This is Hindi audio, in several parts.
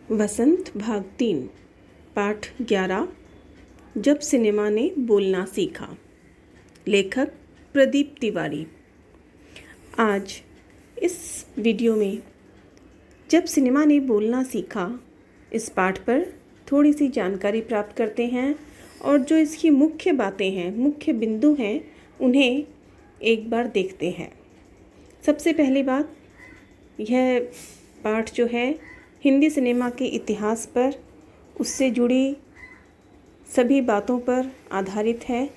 वसंत भाग 3 पाठ 11 जब सिनेमा ने बोलना सीखा। लेखक प्रदीप तिवारी। आज इस वीडियो में जब सिनेमा ने बोलना सीखा इस पाठ पर थोड़ी सी जानकारी प्राप्त करते हैं और जो इसकी मुख्य बातें हैं, मुख्य बिंदु हैं, उन्हें एक बार देखते हैं। सबसे पहली बात, यह पाठ जो है हिंदी सिनेमा के इतिहास पर, उससे जुड़ी सभी बातों पर आधारित है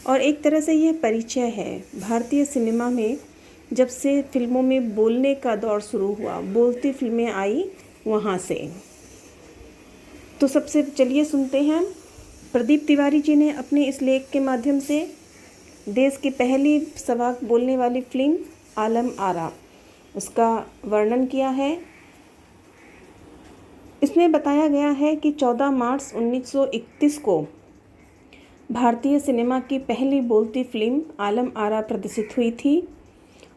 और एक तरह से यह परिचय है भारतीय सिनेमा में। जब से फिल्मों में बोलने का दौर शुरू हुआ, बोलती फिल्में आई, वहाँ से। तो सबसे चलिए सुनते हैं। प्रदीप तिवारी जी ने अपने इस लेख के माध्यम से देश की पहली सवाक बोलने वाली फिल्म आलम आरा, उसका वर्णन किया है। इसमें बताया गया है कि 14 मार्च 1931 को भारतीय सिनेमा की पहली बोलती फिल्म आलम आरा प्रदर्शित हुई थी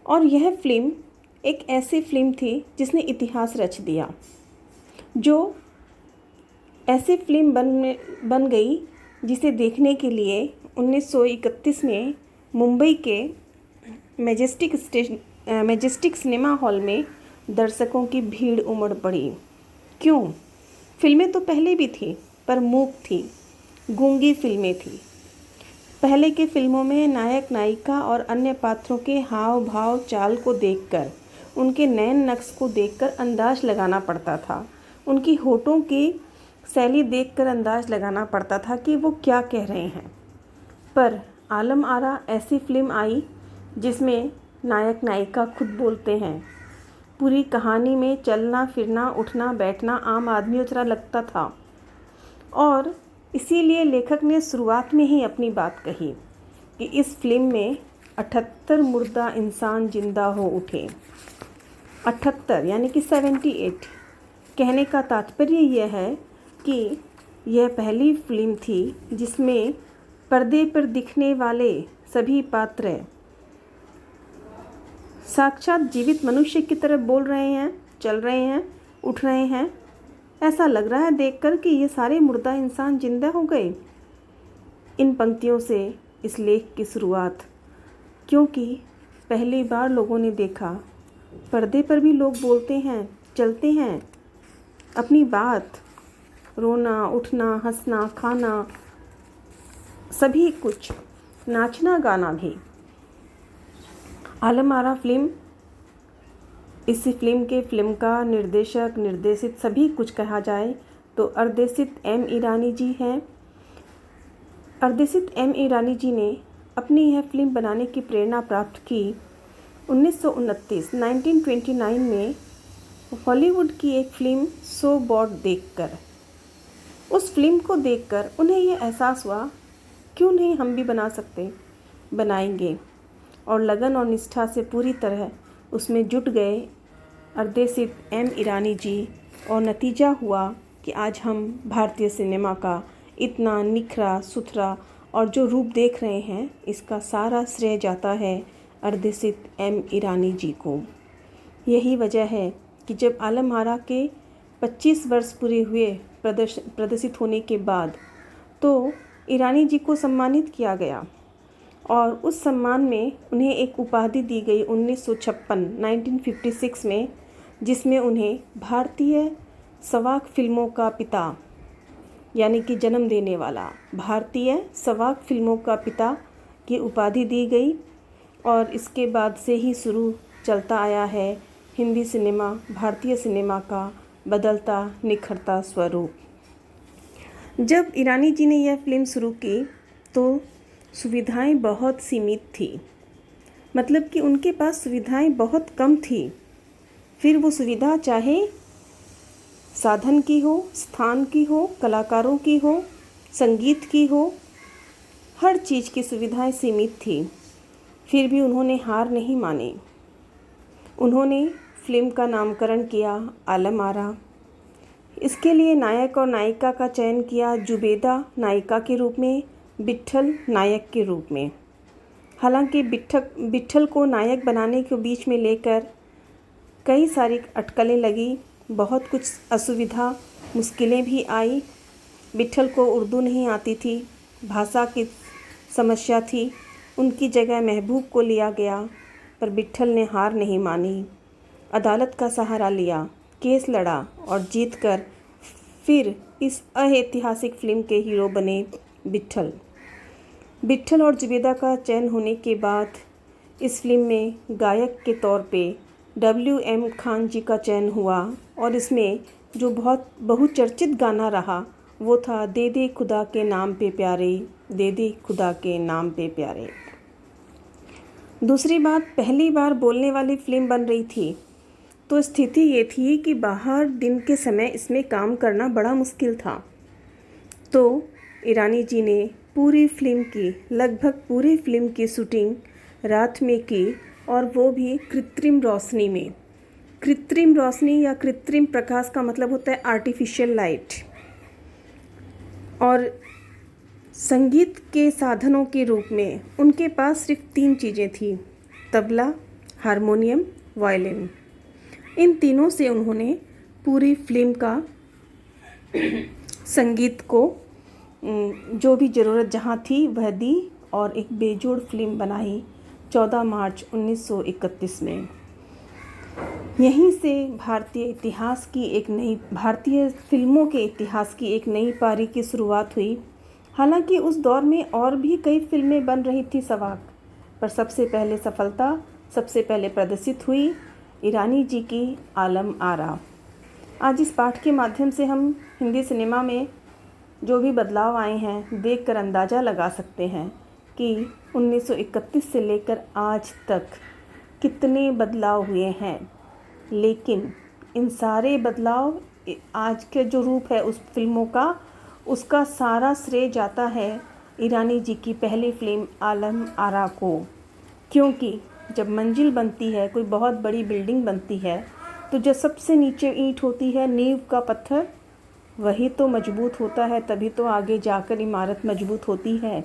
और यह फिल्म एक ऐसी फिल्म थी जिसने इतिहास रच दिया, जो ऐसी फिल्म बन गई जिसे देखने के लिए 1931 में मुंबई के मैजेस्टिक सिनेमा हॉल में दर्शकों की भीड़ उमड़ पड़ी। क्यों? फिल्में तो पहले भी थी पर मूक थी, गूंगी फिल्में थी। पहले की फिल्मों में नायक नायिका और अन्य पात्रों के हाव भाव चाल को देखकर, उनके नैन नक्श को देखकर अंदाज लगाना पड़ता था, उनकी होठों की शैली देखकर अंदाज लगाना पड़ता था कि वो क्या कह रहे हैं। पर आलम आरा ऐसी फिल्म आई जिसमें नायक नायिका खुद बोलते हैं। पूरी कहानी में चलना फिरना उठना बैठना आम आदमियों तरह लगता था और इसीलिए लेखक ने शुरुआत में ही अपनी बात कही कि इस फिल्म में 78 मुर्दा इंसान जिंदा हो उठे। 78 यानी कि 78। कहने का तात्पर्य यह है कि यह पहली फिल्म थी जिसमें पर्दे पर दिखने वाले सभी पात्र साक्षात जीवित मनुष्य की तरह बोल रहे हैं, चल रहे हैं, उठ रहे हैं। ऐसा लग रहा है देखकर कि ये सारे मुर्दा इंसान जिंदा हो गए। इन पंक्तियों से इस लेख की शुरुआत, क्योंकि पहली बार लोगों ने देखा पर्दे पर भी लोग बोलते हैं, चलते हैं, अपनी बात, रोना उठना हंसना खाना सभी कुछ, नाचना गाना भी। आलम आरा फिल्म, इसी फिल्म के फिल्मकार, निर्देशक, निर्देशित सभी कुछ कहा जाए तो अर्देशित एम ईरानी जी हैं। अर्देशित एम ईरानी जी ने अपनी यह फिल्म बनाने की प्रेरणा प्राप्त की 1929 में हॉलीवुड की एक फिल्म सो बॉट देखकर। उस फिल्म को देखकर उन्हें यह एहसास हुआ, क्यों नहीं हम भी बना सकते, बनाएंगे। और लगन और निष्ठा से पूरी तरह उसमें जुट गए अर्देशित एम ईरानी जी और नतीजा हुआ कि आज हम भारतीय सिनेमा का इतना निखरा सुथरा और जो रूप देख रहे हैं, इसका सारा श्रेय जाता है अर्देशित एम ईरानी जी को। यही वजह है कि जब आलम आरा के 25 वर्ष पूरे हुए प्रदर्शित होने के बाद, तो ईरानी जी को सम्मानित किया गया और उस सम्मान में उन्हें एक उपाधि दी गई 1956 में, जिसमें उन्हें भारतीय सवाक फिल्मों का पिता यानी कि जन्म देने वाला भारतीय सवाक फिल्मों का पिता की उपाधि दी गई। और इसके बाद से ही शुरू चलता आया है हिंदी सिनेमा, भारतीय सिनेमा का बदलता निखरता स्वरूप। जब ईरानी जी ने यह फिल्म शुरू की तो सुविधाएं बहुत सीमित थी, मतलब कि उनके पास सुविधाएं बहुत कम थी। फिर वो सुविधा चाहे साधन की हो, स्थान की हो, कलाकारों की हो, संगीत की हो, हर चीज़ की सुविधाएं सीमित थी। फिर भी उन्होंने हार नहीं मानी। उन्होंने फिल्म का नामकरण किया आलम आरा। इसके लिए नायक और नायिका का चयन किया जुबेदा नायिका के रूप में, विट्ठल नायक के रूप में। हालांकि विट्ठल को नायक बनाने के बीच में लेकर कई सारी अटकलें लगी बहुत कुछ असुविधा मुश्किलें भी आई। विट्ठल को उर्दू नहीं आती थी, भाषा की समस्या थी। उनकी जगह महबूब को लिया गया, पर विट्ठल ने हार नहीं मानी। अदालत का सहारा लिया, केस लड़ा और जीतकर फिर इस ऐतिहासिक फिल्म के हीरो बने विट्ठल। विट्ठल और ज़ुबैदा का चयन होने के बाद इस फिल्म में गायक के तौर पे WM खान जी का चयन हुआ और इसमें जो बहुत बहुचर्चित गाना रहा वो था दे दे खुदा के नाम पे प्यारे, दे दे खुदा के नाम पे प्यारे। दूसरी बात, पहली बार बोलने वाली फिल्म बन रही थी तो स्थिति ये थी कि बाहर दिन के समय इसमें काम करना बड़ा मुश्किल था। तो ईरानी जी ने लगभग पूरी फिल्म की शूटिंग रात में की और वो भी कृत्रिम रोशनी में। कृत्रिम रोशनी या कृत्रिम प्रकाश का मतलब होता है आर्टिफिशियल लाइट। और संगीत के साधनों के रूप में उनके पास सिर्फ 3 चीज़ें थी, तबला, हारमोनियम, वायलिन। इन तीनों से उन्होंने पूरी फिल्म का संगीत को जो भी ज़रूरत जहाँ थी वह दी और एक बेजोड़ फिल्म बनाई 14 मार्च 1931 में। यहीं से भारतीय फिल्मों के इतिहास की एक नई पारी की शुरुआत हुई। हालांकि उस दौर में और भी कई फिल्में बन रही थी सवाक, पर सबसे पहले प्रदर्शित हुई ईरानी जी की आलम आरा। आज इस पाठ के माध्यम से हम हिंदी सिनेमा में जो भी बदलाव आए हैं देखकर अंदाज़ा लगा सकते हैं कि 1931 से लेकर आज तक कितने बदलाव हुए हैं। लेकिन इन सारे बदलाव, आज के जो रूप है उस फिल्मों का, उसका सारा श्रेय जाता है ईरानी जी की पहली फिल्म आलम आरा को। क्योंकि जब मंजिल बनती है, कोई बहुत बड़ी बिल्डिंग बनती है, तो जो सबसे नीचे ईंट होती है, नींव का पत्थर, वही तो मजबूत होता है, तभी तो आगे जाकर इमारत मजबूत होती है।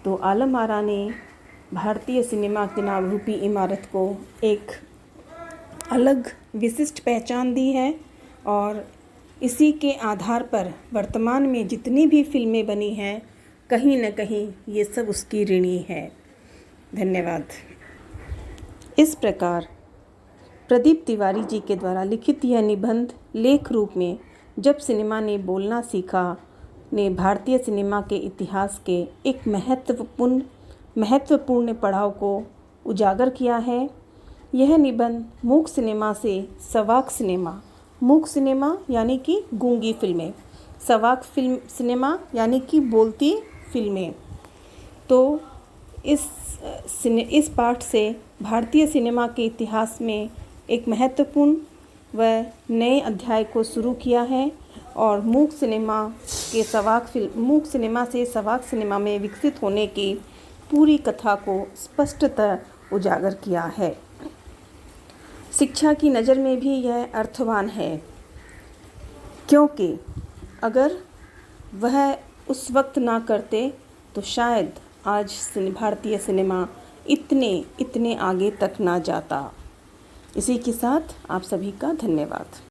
तो आलम आरा ने भारतीय सिनेमा के नाम रूपी इमारत को एक अलग विशिष्ट पहचान दी है और इसी के आधार पर वर्तमान में जितनी भी फिल्में बनी हैं, कहीं न कहीं ये सब उसकी ऋणी है। धन्यवाद। इस प्रकार प्रदीप तिवारी जी के द्वारा लिखित यह निबंध लेख रूप में जब सिनेमा ने बोलना सीखा ने भारतीय सिनेमा के इतिहास के एक महत्वपूर्ण पड़ाव को उजागर किया है। यह निबंध मूक सिनेमा से सवाक सिनेमा, मूक सिनेमा यानी कि गूंगी फिल्में, सवाक सिनेमा यानी कि बोलती फिल्में। तो इस पाठ से भारतीय सिनेमा के इतिहास में एक महत्वपूर्ण व नए अध्याय को शुरू किया है और मूक सिनेमा से सवाक सिनेमा में विकसित होने की पूरी कथा को स्पष्टतः उजागर किया है। शिक्षा की नज़र में भी यह अर्थवान है, क्योंकि अगर वह उस वक्त ना करते तो शायद आज भारतीय सिनेमा इतने आगे तक ना जाता। इसी के साथ आप सभी का धन्यवाद।